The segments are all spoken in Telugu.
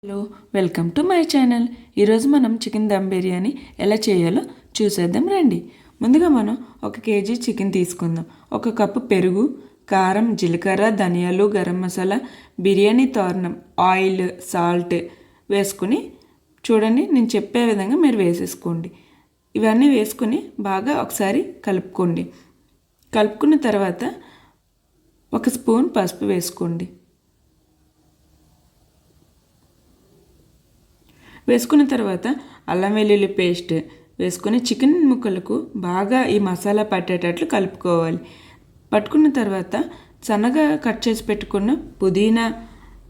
Hello, welcome to my channel. ఈరోజు మనం చికెన్ దమ్ బిర్యానీ ఎలా చేయాలో చూసేద్దాం రండి. ముందుగా మనం 1 కేజీ చికెన్ తీసుకుందాం. 1 కప్పు పెరుగు, కారం, జీలకర్ర, ధనియాలు, గరం మసాలా, బిర్యానీ తోరణం, ఆయిల్, సాల్ట్ వేసుకుని చూడండి, నేను చెప్పే విధంగా మీరు వేసేసుకోండి. ఇవన్నీ వేసుకుని బాగా ఒకసారి కలుపుకోండి. కలుపుకున్న తర్వాత 1 స్పూన్ పసుపు వేసుకోండి. వేసుకున్న తర్వాత అల్లం వెల్లుల్లి పేస్ట్ వేసుకొని చికెన్ ముక్కలకు బాగా ఈ మసాలా పట్టేటట్లు కలుపుకోవాలి. పట్టుకున్న తర్వాత సన్నగా కట్ చేసి పెట్టుకున్న పుదీనా,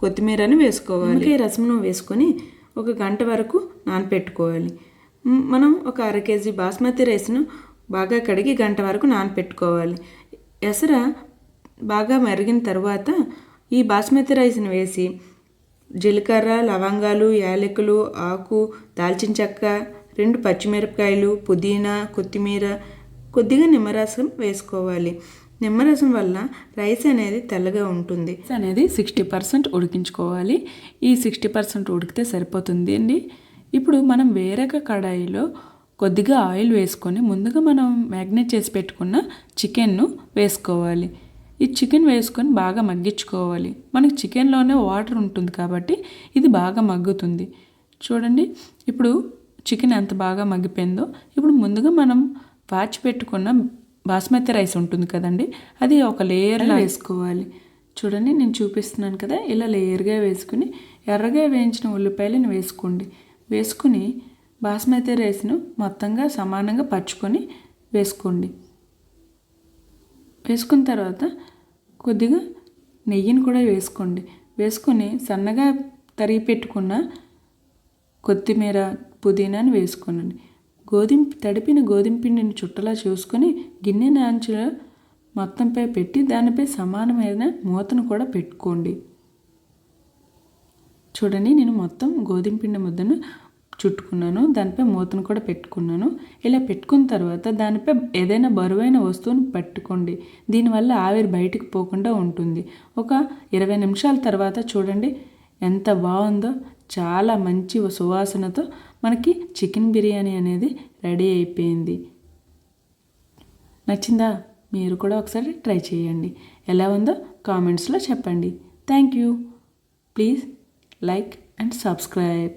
కొత్తిమీరని వేసుకోవాలి. ఈ రసమును వేసుకొని 1 గంట వరకు నానపెట్టుకోవాలి. మనం 1 అర కేజీ బాస్మతి రైస్ను బాగా కడిగి గంట వరకు నానపెట్టుకోవాలి. ఎసర బాగా మరిగిన తర్వాత ఈ బాస్మతి రైస్ని వేసి జీలకర్ర, లవంగాలు, యాలకులు, ఆకు, దాల్చిన చెక్క, 2 పచ్చిమిరపకాయలు, పుదీనా, కొత్తిమీర, కొద్దిగా నిమ్మరసం వేసుకోవాలి. నిమ్మరసం వల్ల రైస్ అనేది తెల్లగా ఉంటుంది. అనేది 60% ఉడికించుకోవాలి. ఈ 60% ఉడికితే సరిపోతుంది అండి. ఇప్పుడు మనం వేరొక కడాయిలో కొద్దిగా ఆయిల్ వేసుకొని ముందుగా మనం మ్యాగ్నేట్ చేసి పెట్టుకున్న చికెన్ను వేసుకోవాలి. ఈ చికెన్ వేసుకొని బాగా మగ్గించుకోవాలి. మనకి చికెన్లోనే వాటర్ ఉంటుంది కాబట్టి ఇది బాగా మగ్గుతుంది. చూడండి, ఇప్పుడు చికెన్ ఎంత బాగా మగ్గిపోయిందో. ఇప్పుడు ముందుగా మనం వాచి పెట్టుకున్న బాస్మతి రైస్ ఉంటుంది కదండి, అది ఒక లేయర్లో వేసుకోవాలి. చూడండి, నేను చూపిస్తున్నాను కదా, ఇలా లేయర్గా వేసుకుని ఎర్రగా వేయించిన ఉల్లిపాయలను వేసుకోండి. వేసుకుని బాస్మతి రైస్ను మొత్తంగా సమానంగా పరుచుకొని వేసుకోండి. వేసుకున్న తర్వాత కొద్దిగా నెయ్యిని కూడా వేసుకోండి. వేసుకొని సన్నగా తరిగి పెట్టుకున్న కొత్తిమీర, పుదీనాని వేసుకోనండి. తడిపిన గోధుమ పిండిని చుట్టలా చూసుకొని గిన్నె నాంచులో మొత్తంపై పెట్టి దానిపై సమానమైన మూతను కూడా పెట్టుకోండి. చూడండి, నేను మొత్తం గోధుమ పిండి ముద్దను చుట్టుకున్నాను, దానిపై మూతను కూడా పెట్టుకున్నాను. ఇలా పెట్టుకున్న తర్వాత దానిపై ఏదైనా బరువైన వస్తువును పట్టుకోండి. దీనివల్ల ఆవిరి బయటకు పోకుండా ఉంటుంది. ఒక 20 నిమిషాల తర్వాత చూడండి ఎంత బాగుందో. చాలా మంచి సువాసనతో మనకి చికెన్ బిర్యానీ అనేది రెడీ అయిపోయింది. నచ్చిందా? మీరు కూడా ఒకసారి ట్రై చేయండి. ఎలా ఉందో కామెంట్స్లో చెప్పండి. Thank you. Please like and subscribe.